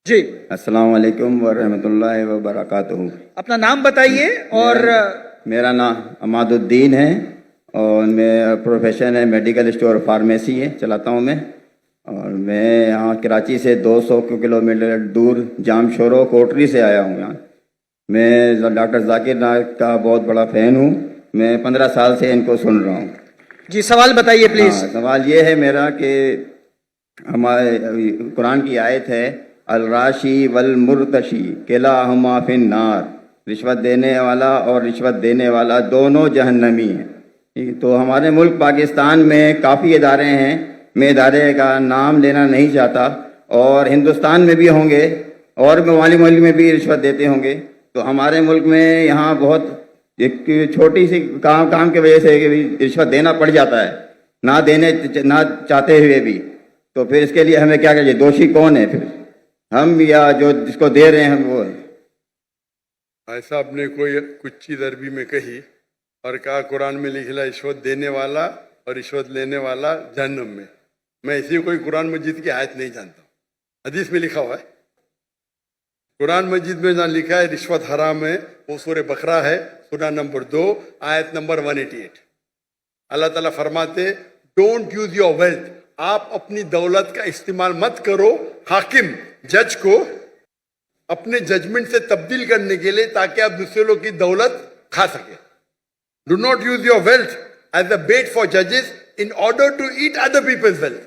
जी, अस्सलाम वालेकुम वरहमतुल्लाहि वबरकातुहू। अपना नाम बताइए और मेरा नाम अमादुद्दीन है और मैं प्रोफेशन है मेडिकल स्टोर फार्मेसी है चलाता हूँ मैं। और मैं यहाँ कराची से 200 किलोमीटर दूर जामशोरो कोटरी से आया हूँ यहाँ। मैं डॉक्टर जाकिर नायक का बहुत बड़ा फ़ैन हूँ। मैं 15 साल से इनको सुन रहा हूँ। जी सवाल बताइए प्लीज। हाँ, सवाल ये है मेरा कि हमारे कुरान की आयत है अल राशी वल मुर्तशी किला हुमा फिन नार, रिश्वत देने वाला और रिश्वत देने वाला दोनों जहन्नमी हैं। तो हमारे मुल्क पाकिस्तान में काफ़ी इदारे हैं, मैं इदारे का नाम लेना नहीं चाहता, और हिंदुस्तान में भी होंगे और ममालिक मुल्क में भी रिश्वत देते होंगे। तो हमारे मुल्क में यहाँ बहुत एक छोटी सी काम की वजह से रिश्वत देना पड़ जाता है, ना चाहते हुए भी। तो फिर इसके लिए हमें क्या करिए? दोषी कौन है फिर, हम या जो जिसको दे रहे हैं वो? भाई साहब ने कोई कुछ चीज अरबी में कही और कहा कुरान में लिखा रिश्वत देने वाला और रिश्वत लेने वाला जहन्नम में। मैं इसी कोई कुरान मजीद की आयत नहीं जानता, हदीस में लिखा हुआ है। कुरान मजीद में जहाँ लिखा है रिश्वत हराम है वो सूरह बकरा है, सूरा नंबर 2 आयत नंबर 188। अल्लाह ताला फरमाते डोंट यूज योर वेल्थ, आप अपनी दौलत का इस्तेमाल मत करो हाकिम जज को अपने जजमेंट से तब्दील करने के लिए ताकि आप दूसरे लोग की दौलत खा सके। Do not use your wealth as a bait for जजेस in order to eat other people's wealth.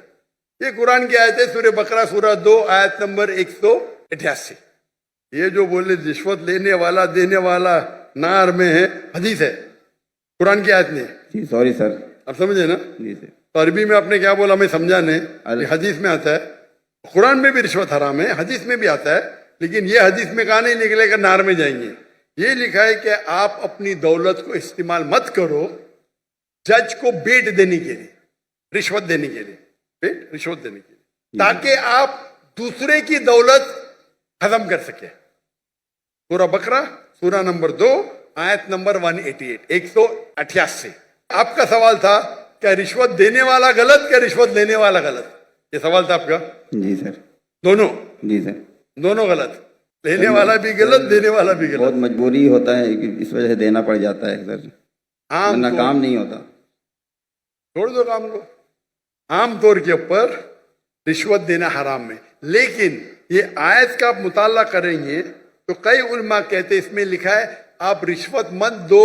ये कुरान की आयत है, सूरह बकरा सूरा 2 आयत नंबर 188। ये जो बोले रिश्वत लेने वाला देने वाला नार में है, हदीस है, कुरान की आयत नहीं। जी सॉरी सर। आप समझे ना? जी सर। तो अरबी में आपने क्या बोला मैं समझा नहीं। हदीस में आता है, कुरान में भी रिश्वत हराम है, हदीस में भी आता है, लेकिन ये हदीस में कहा नहीं निकलेगा नार में जाएंगे। ये लिखा है कि आप अपनी दौलत को इस्तेमाल मत करो जज को बेट देने के लिए, रिश्वत देने के लिए, बेट रिश्वत देने के लिए, ताकि आप दूसरे की दौलत खत्म कर सके। सूरा बकरा सूरा नंबर 2 आयत नंबर 188 188। आपका सवाल था क्या रिश्वत देने वाला गलत क्या रिश्वत लेने वाला गलत? ये सवाल था आपका। जी सर। दोनों? जी सर। दोनों गलत, लेने वाला भी गलत देने वाला भी गलत। बहुत मजबूरी होता है कि इस वजह से देना पड़ जाता है सर, वरना काम नहीं होता। छोड़ दो काम को। आम तौर के ऊपर रिश्वत देना हराम है, लेकिन ये आयत का आप मुताला करेंगे तो कई उलमा कहते इसमें लिखा है आप रिश्वत मत दो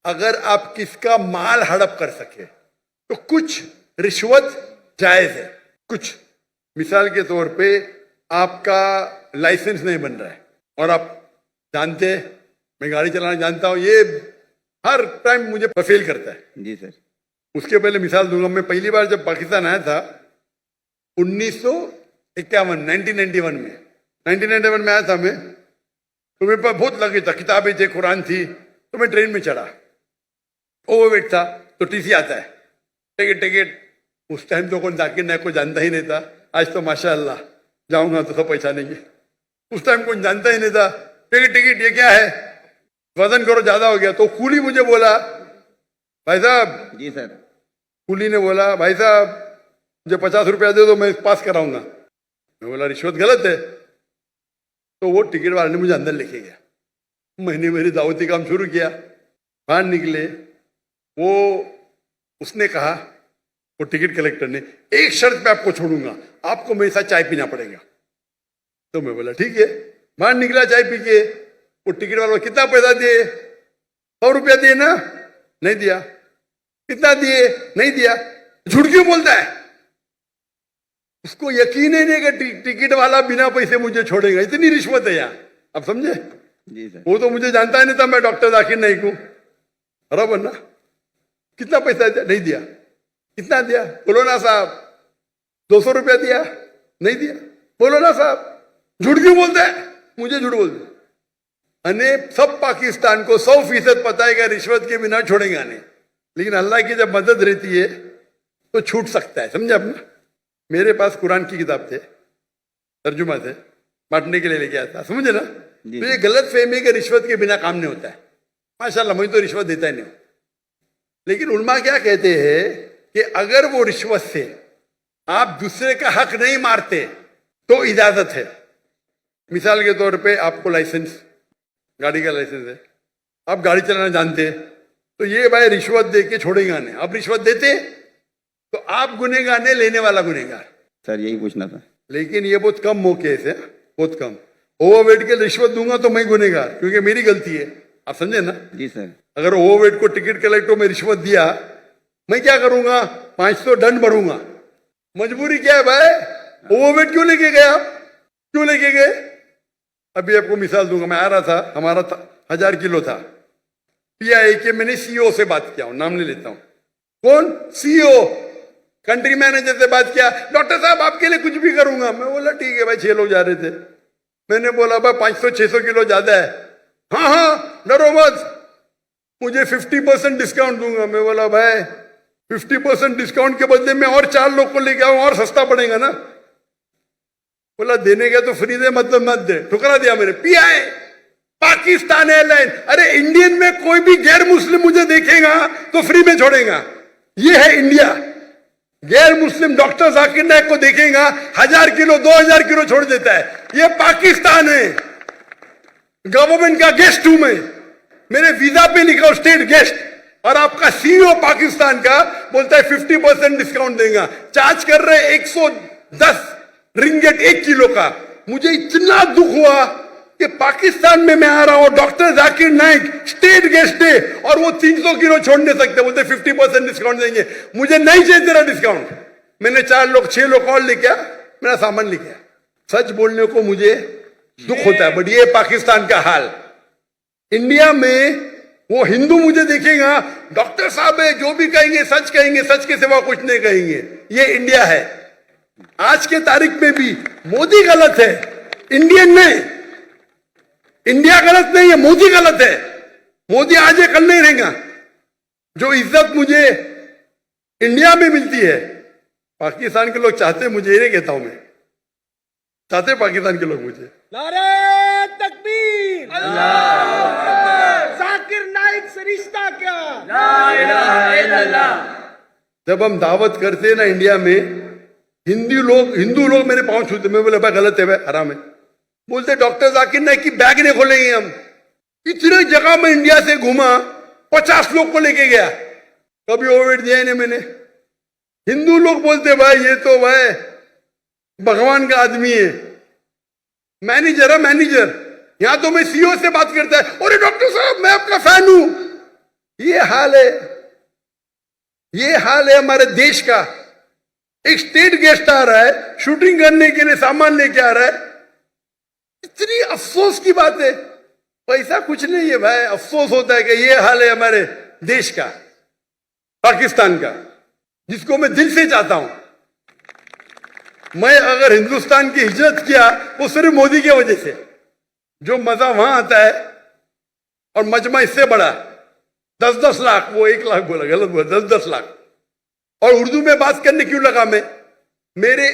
अगर आप किसका माल हड़प कर सके। तो कुछ रिश्वत जायज है, कुछ मिसाल के तौर पे आपका लाइसेंस नहीं बन रहा है और आप जानते हैं मैं गाड़ी चलाना जानता हूं, ये हर टाइम मुझे फेल करता है। जी सर। उसके पहले मिसाल दूंगा, मैं पहली बार जब पाकिस्तान आया था 1991 में 1991 में आया था मैं, तो मेरे पास बहुत लगे था, किताबें थे, कुरान थी। तो मैं ट्रेन में चढ़ा, ओवरवेट था, तो टीसी आता है, टिकट। उस टाइम तो कौन जाकिर नायक को जानता ही नहीं था, आज तो माशाअल्लाह जाऊंगा तो सब पहचानेंगे। उस टाइम कौन जानता ही नहीं था, टिकट ये क्या है, वजन करो ज्यादा हो गया। तो कूली मुझे बोला भाई साहब। जी सर। कूली ने बोला भाई साहब मुझे 50 रुपया दे दो मैं पास कराऊंगा। मैं बोला रिश्वत गलत है। तो वो टिकट वाले ने मुझे अंदर लेके गया, मैंने मेरी दावती काम शुरू किया। बाहर निकले, वो उसने कहा, वो टिकट कलेक्टर ने, एक शर्त पे आपको छोड़ूंगा, आपको मेरे साथ चाय पीना पड़ेगा। तो मैं बोला ठीक है। बाहर निकला चाय पी के, वो टिकट वाला कितना पैसा दिए? 100 रुपया दिए ना? नहीं दिया। कितना दिए? नहीं दिया। झूठ क्यों बोलता है? उसको यकीन ही नहीं कि टिकट वाला बिना पैसे मुझे छोड़ेगा। इतनी रिश्वत है यहाँ, आप समझे? जी सर। वो तो मुझे जानता ही नहीं था मैं डॉक्टर जाकिर नाइक हूं, बराबर ना? कितना पैसा दिया? नहीं दिया। कितना दिया? बोलो ना साहब। 200 रुपया दिया? नहीं दिया। बोलो ना साहब। झूठ क्यों बोलता है? मुझे झूठ बोलते अने सब पाकिस्तान को 100% पता है कि रिश्वत के बिना छोड़ेगा नहीं, लेकिन अल्लाह की जब मदद रहती है तो छूट सकता है। समझे आपने? मेरे पास कुरान की किताब थे, तर्जुमा थे, बांटने के लिए लेके आया था, समझे ना? तो ये गलत फहमी कि रिश्वत के बिना काम नहीं होता है। माशाल्लाह मुझे तो रिश्वत देता ही नहीं, लेकिन उलमा क्या कहते हैं कि अगर वो रिश्वत से आप दूसरे का हक नहीं मारते तो इजाजत है, मिसाल के तौर पे आपको लाइसेंस, गाड़ी का लाइसेंस है, आप गाड़ी चलाना जानते हैं, तो ये भाई रिश्वत दे के छोड़ेगा नहीं। आप रिश्वत देते तो आप गुनहगार नहीं, लेने वाला गुनहगार। सर यही पूछना था। लेकिन ये बहुत कम मौके से, बहुत कम। ओवरवेट के रिश्वत दूंगा तो मैं गुनहगार, क्योंकि मेरी गलती है। आप समझे ना? जी सर। अगर ओवरवेट को टिकट कलेक्टर में रिश्वत दिया, मैं क्या करूंगा? 500 दंड भरूंगा। मजबूरी क्या है भाई? ओवरवेट क्यों लेके गए आप? क्यों लेके गए? अभी आपको मिसाल दूंगा। मैं आ रहा था, हमारा 1000 किलो था। पीआई के मैंने सीईओ से बात किया हूं, नाम नहीं लेता हूं। कौन? सीईओ, कंट्री मैनेजर से बात किया, डॉक्टर साहब आपके लिए कुछ भी करूंगा। मैं बोला ठीक है भाई, 6 लोग जा रहे थे। मैंने बोला भाई 500-600 किलो ज्यादा है। हाँ हाँ डरो मत, मुझे 50% डिस्काउंट दूंगा। मैं बोला भाई 50% डिस्काउंट के बदले में और 4 लोग को लेके आऊं, और सस्ता पड़ेगा ना। बोला देने का तो फ्री दे, मतलब मत दे। ठुकरा दिया मैंने। पीआई पाकिस्तान एयरलाइन, अरे इंडियन में कोई भी गैर मुस्लिम मुझे देखेगा तो फ्री में छोड़ेगा। ये है इंडिया। गैर मुस्लिम डॉक्टर जाकिर नाइक को देखेगा, 1000 किलो 2000 किलो छोड़ देता है। ये पाकिस्तान है। गवर्नमेंट का गेस्ट हूं मैं, मेरे वीजा पे लिखा हो स्टेट गेस्ट, और आपका सीईओ पाकिस्तान का बोलता है 50% डिस्काउंट देगा। चार्ज कर रहे 110 रिंगेट 1 किलो का। मुझे इतना दुख हुआ कि पाकिस्तान में मैं आ रहा हूं, doctor Zakir Naik state guest है, और वो 300 किलो छोड़ नहीं सकते, बोलते 50% डिस्काउंट देंगे। मुझे नहीं चाहिए तेरा डिस्काउंट। मैंने 6 लोग और लेके आ, मेरा सामान लेके आ। सच बोलने को मुझे दुख होता है, बट ये पाकिस्तान का हाल। इंडिया में वो हिंदू मुझे देखेगा, डॉक्टर साहब है, जो भी कहेंगे सच कहेंगे, सच के सिवा कुछ नहीं कहेंगे। ये इंडिया है। आज के तारीख में भी मोदी गलत है, इंडियन नहीं। इंडिया गलत नहीं है, मोदी गलत है। मोदी आज ये कल नहीं रहेगा। जो इज्जत मुझे इंडिया में मिलती है, पाकिस्तान के लोग चाहते, मुझे ये कहता हूं मैं, चाहते पाकिस्तान के लोग मुझे। नारे तकबीर, जाकिर नाइक से रिश्ता क्या? ला इलाहा इल्लल्लाह। जब हम दावत करते हैं ना इंडिया में, हिंदू लोग मेरे पांव छूते। मैं बोले भाई गलत है, भाई हराम है। बोलते डॉक्टर जाकिर नाइक की बैग नहीं खोलेंगे हम। इतने जगह में इंडिया से घूमा, 50 लोग को लेके गया, कभी ओवरवेट दिया ही नहीं मैंने। हिंदू लोग बोलते भाई ये तो भाई भगवान का आदमी है, मैनेजर है मैनेजर। यहां तो मैं सीईओ से बात करता है, अरे डॉक्टर साहब मैं आपका फैन हूं। ये हाल है, ये हाल है हमारे देश का। एक स्टेट गेस्ट आ रहा है, शूटिंग करने के लिए सामान लेके आ रहा है। इतनी अफसोस की बात है। पैसा कुछ नहीं है भाई, अफसोस होता है कि ये हाल है हमारे देश का, पाकिस्तान का, जिसको मैं दिल से चाहता हूं। मैं अगर हिंदुस्तान की हिजरत किया वो सिर्फ मोदी की वजह से। जो मजा वहां आता है, और मजमा इससे बड़ा 10-10 लाख, वो 1 लाख बोला, गलत बोला, 10-10 लाख। और उर्दू में बात करने क्यों लगा मैं? मेरे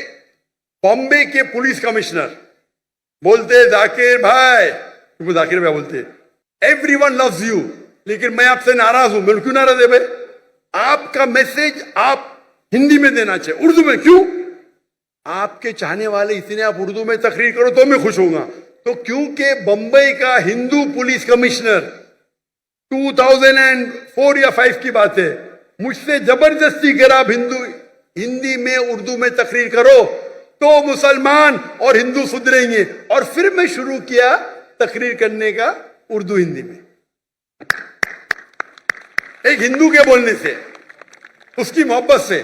बॉम्बे के पुलिस कमिश्नर बोलते जाकिर भाई, वो जाकिर भाई बोलते एवरीवन लव्स यू, लेकिन मैं आपसे नाराज हूं। मैं क्यों नाराज है भाई? आपका मैसेज आप हिंदी में देना चाहिए, उर्दू में क्यों? आपके चाहने वाले इतने, आप उर्दू में तकरीर करो तो मैं खुश होऊंगा। तो क्योंकि बंबई का हिंदू पुलिस कमिश्नर 2004 या 5 की बात है, मुझसे जबरदस्ती करा आप हिंदी में उर्दू में तकरीर करो तो मुसलमान और हिंदू सुधरेंगे। और फिर मैं शुरू किया तकरीर करने का उर्दू हिंदी में, एक हिंदू के बोलने से, उसकी मोहब्बत से।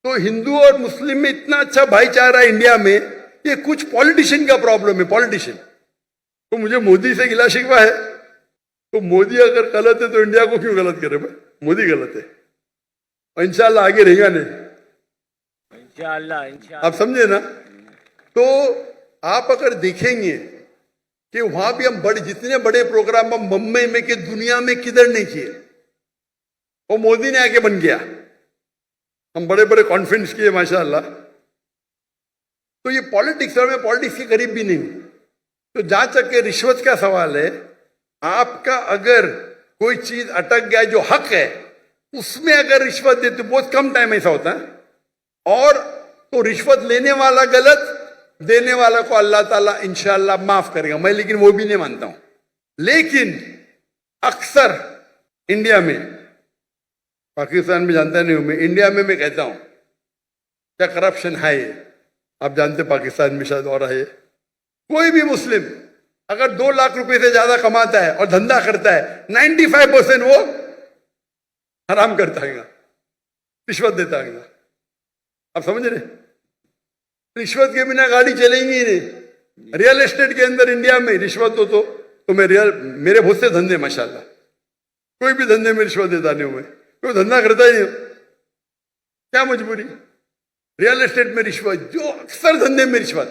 तो हिंदू और मुस्लिम में इतना अच्छा भाईचारा इंडिया में, ये कुछ पॉलिटिशियन का प्रॉब्लम है, पॉलिटिशियन। तो मुझे मोदी से गिला शिकवा है, तो मोदी अगर गलत है तो इंडिया को क्यों गलत करे भाई? मोदी गलत है, और इंशाल्लाह आगे रहेगा नहीं, इंशाल्लाह। आप समझे ना? तो आप अगर देखेंगे कि वहां भी हम जितने बड़े प्रोग्राम हम मुंबई में कि दुनिया में किधर नहीं किए, वो मोदी ने आके बन गया। हम बड़े बड़े कॉन्फ्रेंस किए माशाल्लाह। तो ये पॉलिटिक्स, और मैं पॉलिटिक्स के करीब भी नहीं हूं। तो जहां तक के रिश्वत का सवाल है, आपका अगर कोई चीज अटक गया जो हक है, उसमें अगर रिश्वत देते, बहुत कम टाइम ऐसा होता है, और तो रिश्वत लेने वाला गलत देने वाला को अल्लाह ताला इंशाअल्लाह माफ करेगा, मैं लेकिन वो भी नहीं मानता हूं। लेकिन अक्सर इंडिया में, पाकिस्तान में जानता नहीं हूं मैं, इंडिया में मैं कहता हूं क्या करप्शन है। आप जानते पाकिस्तान में शायद और है। कोई भी मुस्लिम अगर 2 लाख रुपए से ज्यादा कमाता है और धंधा करता है, 95% वो हराम करता है, रिश्वत देता है। आप समझ रहे? रिश्वत के बिना गाड़ी चलेंगी ही नहीं। रियल एस्टेट के अंदर इंडिया में रिश्वत हो तो मैं मेरे बहुत से धंधे माशाल्लाह, कोई भी धंधे में रिश्वत देता नहीं हूं मैं, कोई धंधा करता ही नहीं। क्या मजबूरी? रियल एस्टेट में रिश्वत, जो अक्सर धंधे में रिश्वत।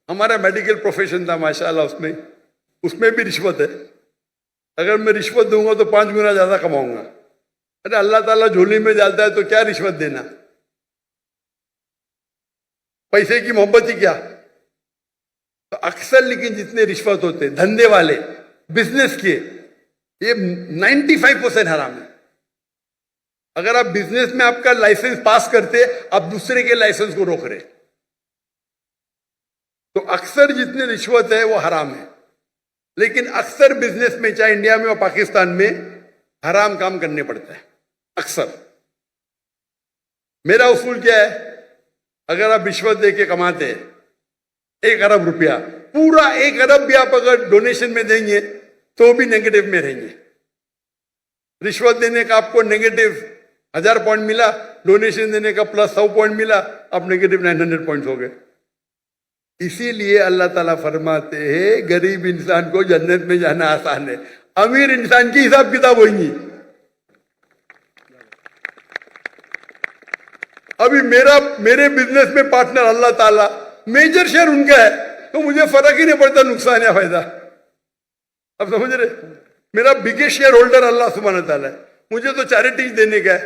हमारा मेडिकल प्रोफेशन था माशाल्लाह, उसमें भी रिश्वत है। अगर मैं रिश्वत दूंगा तो 5 गुना ज्यादा कमाऊंगा। अरे अल्लाह ताला झोली में डालता है तो क्या रिश्वत देना? पैसे की मोहब्बत ही क्या? तो अक्सर लेकिन जितने रिश्वत होते धंधे वाले, बिजनेस के, ये 95% हराम है। अगर आप बिजनेस में आपका लाइसेंस पास करते, आप दूसरे के लाइसेंस को रोक रहे, तो अक्सर जितने रिश्वत है वो हराम है। लेकिन अक्सर बिजनेस में, चाहे इंडिया में और पाकिस्तान में, हराम काम करने पड़ता है अक्सर। मेरा उसूल क्या है? अगर आप रिश्वत देके कमाते हैं 1 अरब रुपया, पूरा 1 अरब भी आप अगर डोनेशन में देंगे तो भी नेगेटिव में रहेंगे। रिश्वत देने का आपको नेगेटिव 1000 पॉइंट मिला, डोनेशन देने का प्लस 100 पॉइंट मिला, आप नेगेटिव 900 पॉइंट हो गए। इसीलिए अल्लाह ताला फरमाते हैं गरीब इंसान को जन्नत में जाना आसान है, अमीर इंसान की हिसाब किताब होगी। अभी मेरे बिजनेस में पार्टनर अल्लाह ताला, मेजर शेयर उनका है, तो मुझे फर्क ही नहीं पड़ता नुकसान या फायदा। आप समझ रहे? मेरा बिगेस्ट शेयर होल्डर अल्लाह सुब्हानहू ताला है, मुझे तो चैरिटीज देने का है,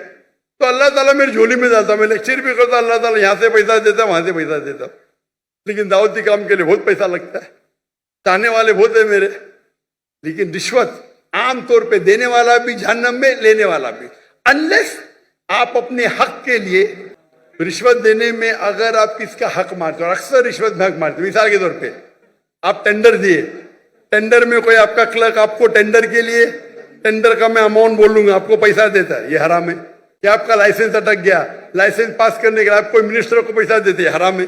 तो अल्लाह ताला मेरी झोली में डालता। मैं लेक्चर भी करता, अल्लाह ताला यहां से पैसा देता, वहां से पैसा देता। लेकिन दावती काम के लिए बहुत पैसा लगता है, चाहने वाले बहुत है मेरे। लेकिन रिश्वत आमतौर पे देने वाला भी जहन्नम में, लेने वाला भी, अनलेस आप अपने हक के लिए रिश्वत देने में अगर आप किसका हक मारते हो, और अक्सर रिश्वत में हक मारते हो। मिसाल के तौर पे आप टेंडर दिए, टेंडर में कोई आपका क्लर्क आपको टेंडर के लिए, टेंडर का मैं अमाउंट बोल लूंगा, आपको पैसा देता है, ये हराम है। या आपका लाइसेंस अटक गया, लाइसेंस पास करने के लिए आपको मिनिस्टर को पैसा देते हैं, हराम है।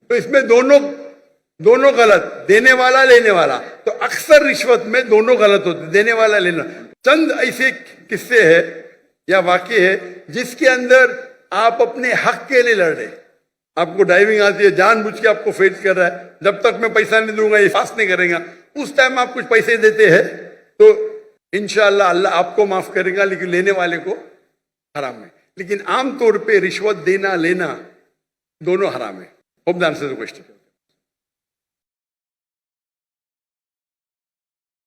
तो इसमें दोनों गलत, देने वाला लेने वाला। तो अक्सर रिश्वत में दोनों गलत होते, देने वाला लेना। चंद ऐसे किस्से है या वाक्य है जिसके अंदर आप अपने हक के लिए लड़ रहे। आपको ड्राइविंग आती है, जानबूझ के आपको फेस कर रहा है, जब तक मैं पैसा नहीं दूंगा ये पास नहीं करेगा। उस टाइम आप कुछ पैसे देते हैं तो इंशाअल्लाह अल्लाह आपको माफ करेगा, लेकिन लेने वाले को हराम है। लेकिन आमतौर पे रिश्वत देना लेना दोनों हराम है। Hope the answer the question.